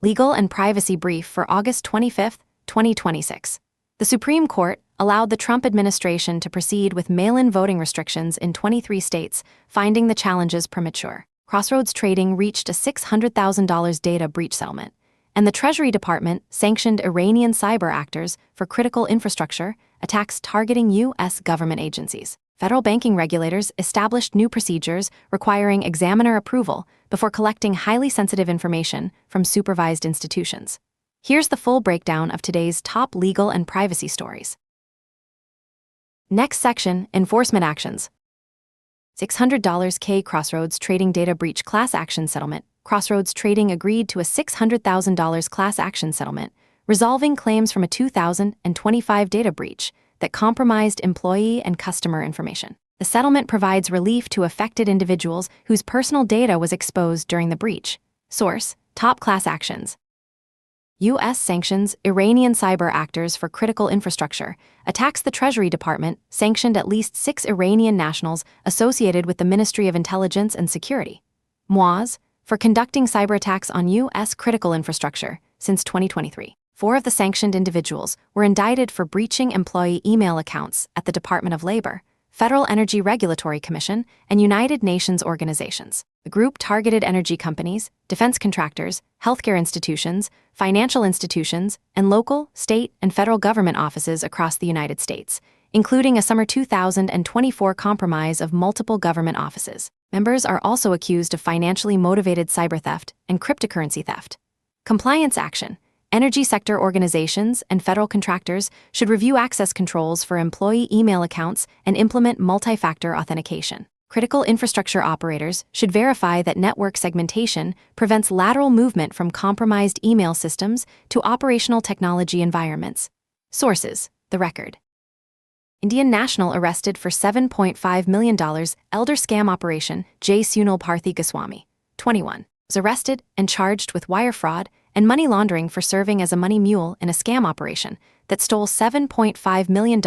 Legal and Privacy Brief for August 25, 2026. The Supreme Court allowed the Trump administration to proceed with mail-in voting restrictions in 23 states, finding the challenges premature. Crossroads Trading reached a $600,000 data breach settlement, and the Treasury Department sanctioned Iranian cyber actors for critical infrastructure attacks targeting U.S. government agencies. Federal banking regulators established new procedures requiring examiner approval before collecting highly sensitive information from supervised institutions. Here's the full breakdown of today's top legal and privacy stories. Next section, enforcement actions. $600K Crossroads Trading data breach class action settlement. Crossroads Trading agreed to a $600,000 class action settlement, resolving claims from a 2025 data breach that compromised employee and customer information. The settlement provides relief to affected individuals whose personal data was exposed during the breach. Source: top class actions. U.S. sanctions Iranian cyber actors for critical infrastructure. Attacks. The Treasury Department sanctioned at least 6 Iranian nationals associated with the Ministry of Intelligence and Security, MOAS, for conducting cyber attacks on U.S. critical infrastructure since 2023. 4 of the sanctioned individuals were indicted for breaching employee email accounts at the Department of Labor, Federal Energy Regulatory Commission, and United Nations organizations. The group targeted energy companies, defense contractors, healthcare institutions, financial institutions, and local, state, and federal government offices across the United States, including a summer 2024 compromise of multiple government offices. Members are also accused of financially motivated cyber theft and cryptocurrency theft. Compliance action. Energy sector organizations and federal contractors should review access controls for employee email accounts and implement multi-factor authentication. Critical infrastructure operators should verify that network segmentation prevents lateral movement from compromised email systems to operational technology environments. Sources: The Record. Indian national arrested for $7.5 million elder scam operation. J. Sunil Parthi Goswami, 21, was arrested and charged with wire fraud and money laundering for serving as a money mule in a scam operation that stole $7.5 million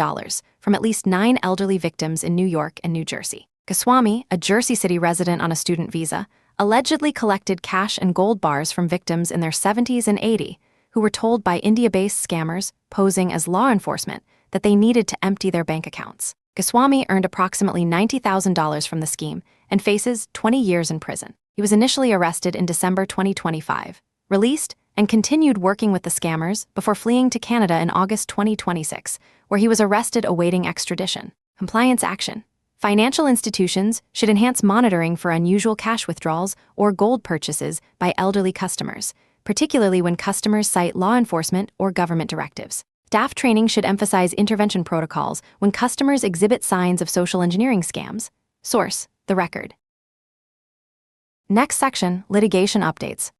from at least 9 elderly victims in New York and New Jersey. Goswami, a Jersey City resident on a student visa, allegedly collected cash and gold bars from victims in their 70s and 80s who were told by India-based scammers posing as law enforcement that they needed to empty their bank accounts. Goswami earned approximately $90,000 from the scheme and faces 20 years in prison. He was initially arrested in December 2025, released, and continued working with the scammers before fleeing to Canada in August 2026, where he was arrested awaiting extradition. Compliance action. Financial institutions should enhance monitoring for unusual cash withdrawals or gold purchases by elderly customers, particularly when customers cite law enforcement or government directives. Staff training should emphasize intervention protocols when customers exhibit signs of social engineering scams. Source: The Record. Next section, litigation updates.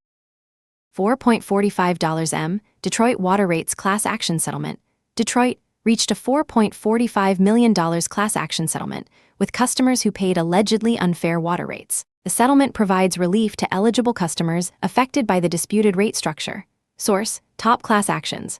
$4.45 M. Detroit water rates class action settlement. Detroit reached a $4.45 million class action settlement with customers who paid allegedly unfair water rates. The settlement provides relief to eligible customers affected by the disputed rate structure. Source: top class actions.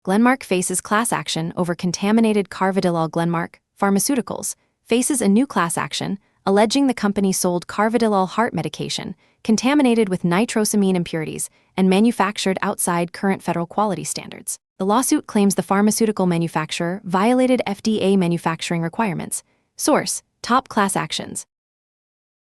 Glenmark faces class action over contaminated Carvedilol. Glenmark Pharmaceuticals faces a new class action alleging the company sold Carvedilol heart medication contaminated with nitrosamine impurities and manufactured outside current federal quality standards. The lawsuit claims the pharmaceutical manufacturer violated FDA manufacturing requirements. Source: top class actions.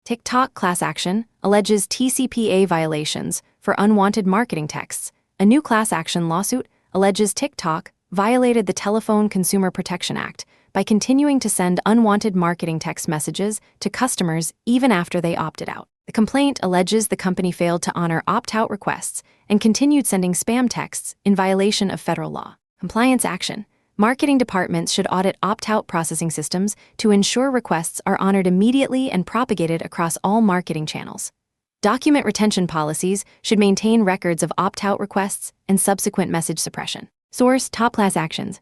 TikTok class action alleges TCPA violations for unwanted marketing texts. A new class action lawsuit alleges TikTok violated the Telephone Consumer Protection Act by continuing to send unwanted marketing text messages to customers even after they opted out. The complaint alleges the company failed to honor opt-out requests and continued sending spam texts in violation of federal law. Compliance action. Marketing departments should audit opt-out processing systems to ensure requests are honored immediately and propagated across all marketing channels. Document retention policies should maintain records of opt-out requests and subsequent message suppression. Source: top class actions.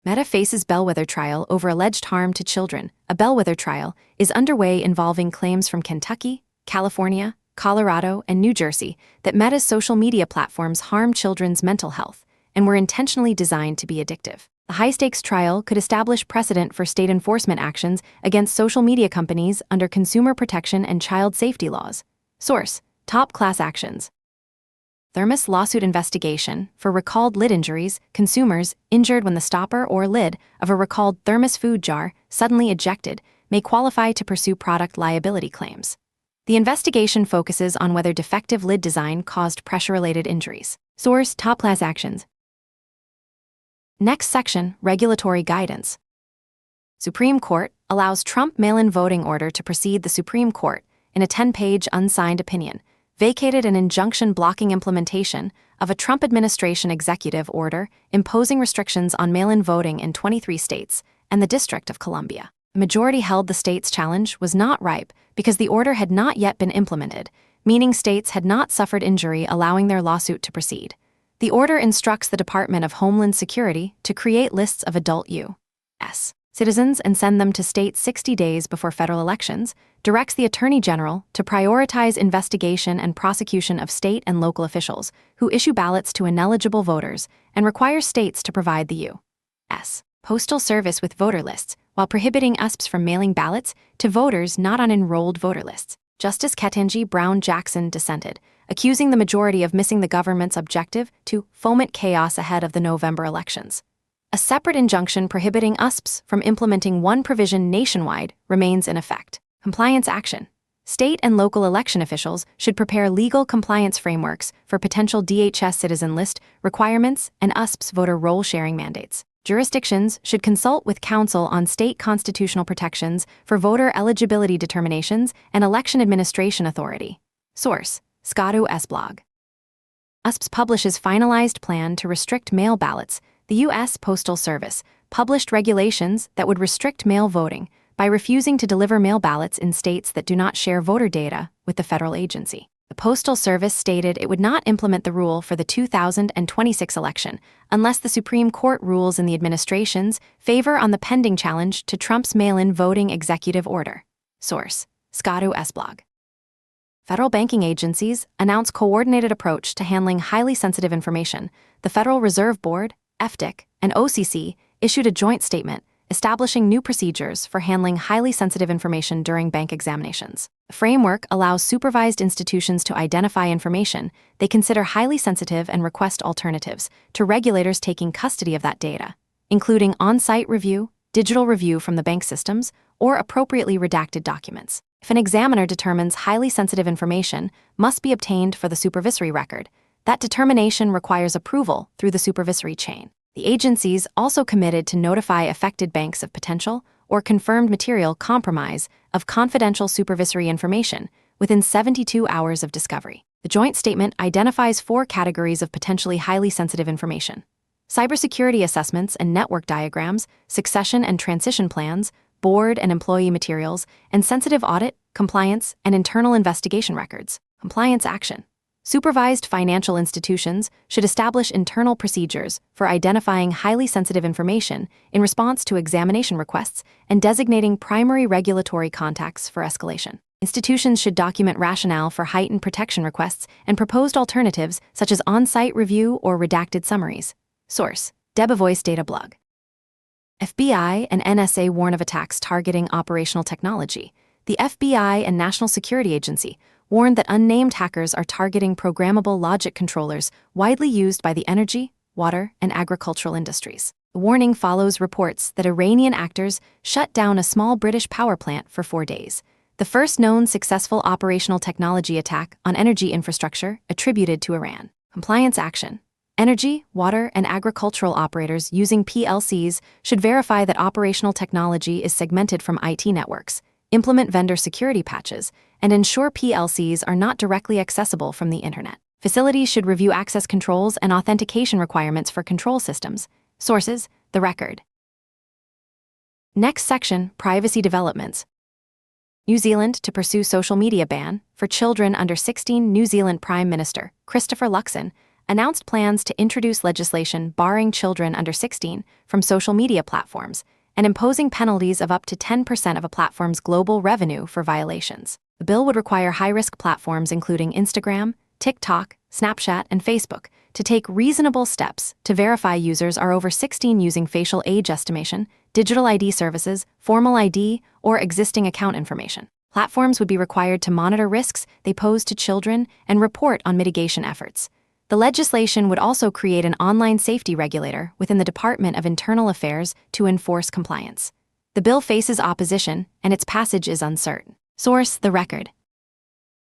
Meta faces bellwether trial over alleged harm to children. A bellwether trial is underway involving claims from Kentucky, California, Colorado, and New Jersey that Meta's social media platforms harm children's mental health and were intentionally designed to be addictive. The high-stakes trial could establish precedent for state enforcement actions against social media companies under consumer protection and child safety laws. Source: top class actions. Thermos lawsuit investigation for recalled lid injuries. Consumers injured when the stopper or lid of a recalled thermos food jar suddenly ejected may qualify to pursue product liability claims. The investigation focuses on whether defective lid design caused pressure-related injuries. Source: top class actions. Next section: regulatory guidance. Supreme Court allows Trump mail-in voting order to proceed. The Supreme Court, in a 10-page unsigned opinion, vacated an injunction blocking implementation of a Trump administration executive order imposing restrictions on mail-in voting in 23 states and the District of Columbia. The majority held the state's challenge was not ripe because the order had not yet been implemented, meaning states had not suffered injury, allowing their lawsuit to proceed. The order instructs the Department of Homeland Security to create lists of adult U.S. citizens and send them to states 60 days before federal elections, directs the Attorney General to prioritize investigation and prosecution of state and local officials who issue ballots to ineligible voters, and requires states to provide the U.S. Postal Service with voter lists, while prohibiting USPs from mailing ballots to voters not on enrolled voter lists. Justice Ketanji Brown Jackson dissented, accusing the majority of missing the government's objective to foment chaos ahead of the November elections. A separate injunction prohibiting USPs from implementing one provision nationwide remains in effect. Compliance action. State and local election officials should prepare legal compliance frameworks for potential DHS citizen list requirements and USPs voter roll sharing mandates. Jurisdictions should consult with counsel on state constitutional protections for voter eligibility determinations and election administration authority. Source: Scotto S. blog. USPS publishes finalized plan to restrict mail ballots. The U.S. Postal Service published regulations that would restrict mail voting by refusing to deliver mail ballots in states that do not share voter data with the federal agency. The Postal Service stated it would not implement the rule for the 2026 election unless the Supreme Court rules in the administration's favor on the pending challenge to Trump's mail-in voting executive order. Source: Scotto S. blog. Federal banking agencies announce coordinated approach to handling highly sensitive information. The Federal Reserve Board, FDIC, and OCC issued a joint statement establishing new procedures for handling highly sensitive information during bank examinations. The framework allows supervised institutions to identify information they consider highly sensitive and request alternatives to regulators taking custody of that data, including on-site review, digital review from the bank systems, or appropriately redacted documents. If an examiner determines highly sensitive information must be obtained for the supervisory record, that determination requires approval through the supervisory chain. The agencies also committed to notify affected banks of potential or confirmed material compromise of confidential supervisory information within 72 hours of discovery. The joint statement identifies 4 categories of potentially highly sensitive information: cybersecurity assessments and network diagrams, succession and transition plans, board and employee materials, and sensitive audit, compliance, and internal investigation records. Compliance action. Supervised financial institutions should establish internal procedures for identifying highly sensitive information in response to examination requests and designating primary regulatory contacts for escalation. Institutions should document rationale for heightened protection requests and proposed alternatives such as on-site review or redacted summaries. Source: Debevoise Data Blog. FBI and NSA warn of attacks targeting operational technology. The FBI and National Security Agency warned that unnamed hackers are targeting programmable logic controllers widely used by the energy, water, and agricultural industries. The warning follows reports that Iranian actors shut down a small British power plant for 4 days, the first known successful operational technology attack on energy infrastructure attributed to Iran. Compliance action. Energy, water, and agricultural operators using PLCs should verify that operational technology is segmented from IT networks, implement vendor security patches, and ensure PLCs are not directly accessible from the internet. Facilities should review access controls and authentication requirements for control systems. Sources: The Record. Next section: privacy developments. New Zealand to pursue social media ban for children under 16. New Zealand Prime Minister Christopher Luxon announced plans to introduce legislation barring children under 16 from social media platforms and imposing penalties of up to 10% of a platform's global revenue for violations. The bill would require high-risk platforms including Instagram, TikTok, Snapchat, and Facebook to take reasonable steps to verify users are over 16 using facial age estimation, digital ID services, formal ID, or existing account information. Platforms would be required to monitor risks they pose to children and report on mitigation efforts. The legislation would also create an online safety regulator within the Department of Internal Affairs to enforce compliance. The bill faces opposition, and its passage is uncertain. Source: The Record.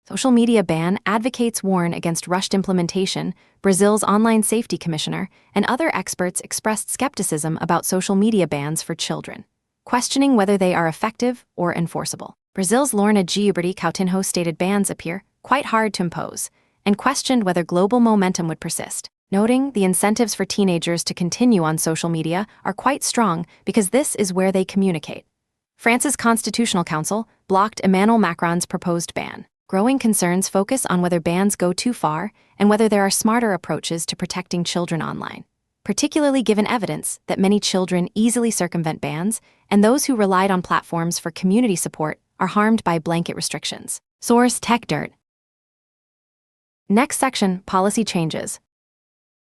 Social media ban advocates warn against rushed implementation. Brazil's online safety commissioner and other experts expressed skepticism about social media bans for children, questioning whether they are effective or enforceable. Brazil's Lorna Gilberti Coutinho stated bans appear quite hard to impose, and questioned whether global momentum would persist, noting the incentives for teenagers to continue on social media are quite strong because this is where they communicate. France's Constitutional Council blocked Emmanuel Macron's proposed ban. Growing concerns focus on whether bans go too far and whether there are smarter approaches to protecting children online, particularly given evidence that many children easily circumvent bans and those who relied on platforms for community support are harmed by blanket restrictions. Source: TechDirt. Next section: Policy changes.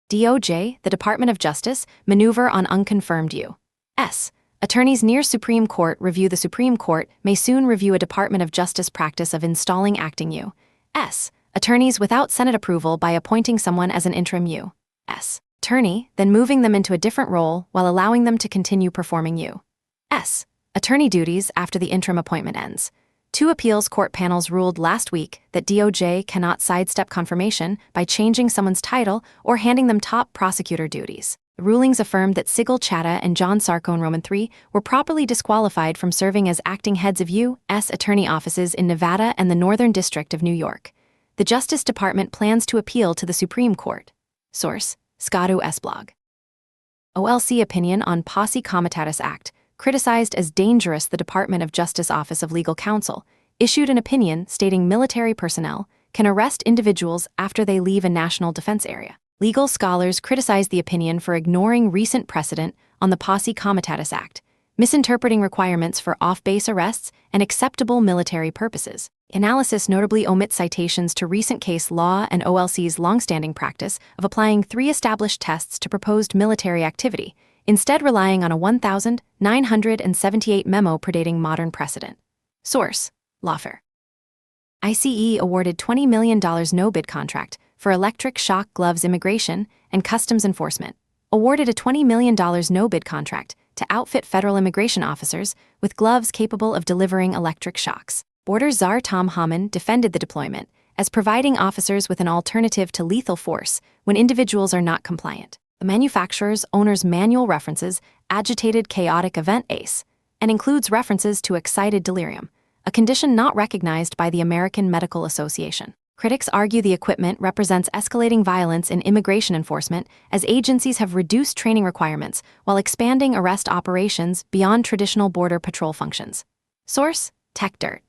DOJ, the Department of Justice, maneuver on unconfirmed U.S. Attorneys near Supreme Court review. The Supreme Court may soon review a Department of Justice practice of installing acting U.S. attorneys without Senate approval by appointing someone as an interim U.S. attorney, then moving them into a different role while allowing them to continue performing U.S. attorney duties after the interim appointment ends. Two appeals court panels ruled last week that DOJ cannot sidestep confirmation by changing someone's title or handing them top prosecutor duties. The rulings affirmed that Sigil Chattah and John Sarcone Roman III were properly disqualified from serving as acting heads of U.S. attorney offices in Nevada and the Northern District of New York. The Justice Department plans to appeal to the Supreme Court. Source: Scadu S-Blog. OLC opinion on Posse Comitatus Act, criticized as dangerous. The Department of Justice Office of Legal Counsel issued an opinion stating military personnel can arrest individuals after they leave a national defense area. Legal scholars criticized the opinion for ignoring recent precedent on the Posse Comitatus Act, misinterpreting requirements for off-base arrests and acceptable military purposes. Analysis notably omits citations to recent case law and OLC's longstanding practice of applying 3 established tests to proposed military activity, instead relying on a 1978 memo predating modern precedent. Source: Lawfare. ICE awarded $20 million no-bid contract for electric shock gloves. Immigration and Customs Enforcement awarded a $20 million no-bid contract to outfit federal immigration officers with gloves capable of delivering electric shocks. Border Czar Tom Hamann defended the deployment as providing officers with an alternative to lethal force when individuals are not compliant. The manufacturer's owner's manual references agitated chaotic event ACE and includes references to excited delirium, a condition not recognized by the American Medical Association. Critics argue the equipment represents escalating violence in immigration enforcement as agencies have reduced training requirements while expanding arrest operations beyond traditional border patrol functions. Source: TechDirt.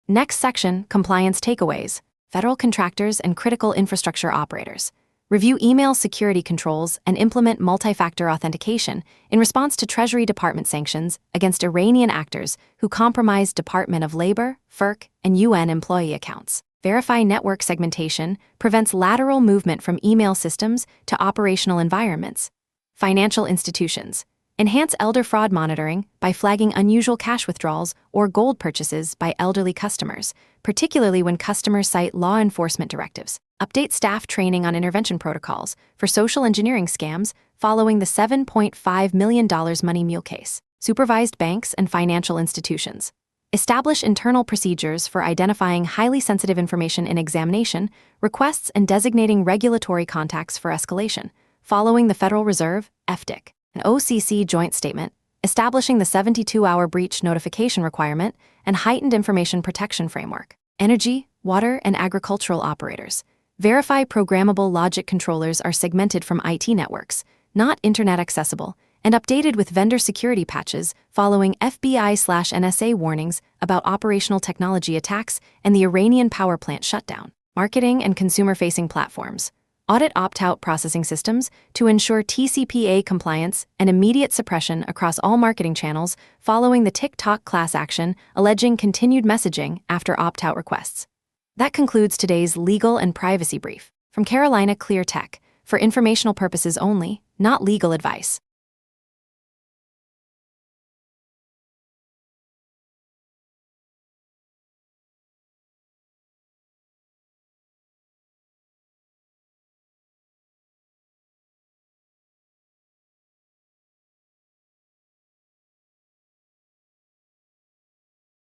Next section: Compliance takeaways. Federal contractors and critical infrastructure operators review email security controls and implement multi-factor authentication in response to Treasury Department sanctions against Iranian actors who compromised Department of Labor, FERC, and UN employee accounts. Verify network segmentation prevents lateral movement from email systems to operational environments. Financial institutions enhance elder fraud monitoring by flagging unusual cash withdrawals or gold purchases by elderly customers, particularly when customers cite law enforcement directives. Update staff training on intervention protocols for social engineering scams following the $7.5 million money mule case. Supervised banks and financial institutions establish internal procedures for identifying highly sensitive information in examination, requests, and designating regulatory contacts for escalation, following the Federal Reserve, FDIC, an OCC joint statement establishing the 72-hour breach notification requirement and heightened information protection framework. Energy, water, and agricultural operators verify programmable logic controllers are segmented from IT networks, not internet accessible, and updated with vendor security patches following FBI/NSA warnings about operational technology attacks and the Iranian power plant shutdown. Marketing and consumer-facing platforms audit opt-out processing systems to ensure TCPA compliance and immediate suppression across all marketing channels following the TikTok class action alleging continued messaging after opt-out requests. That concludes today's legal and privacy brief from Carolina Clear Tech, for informational purposes only, not legal advice.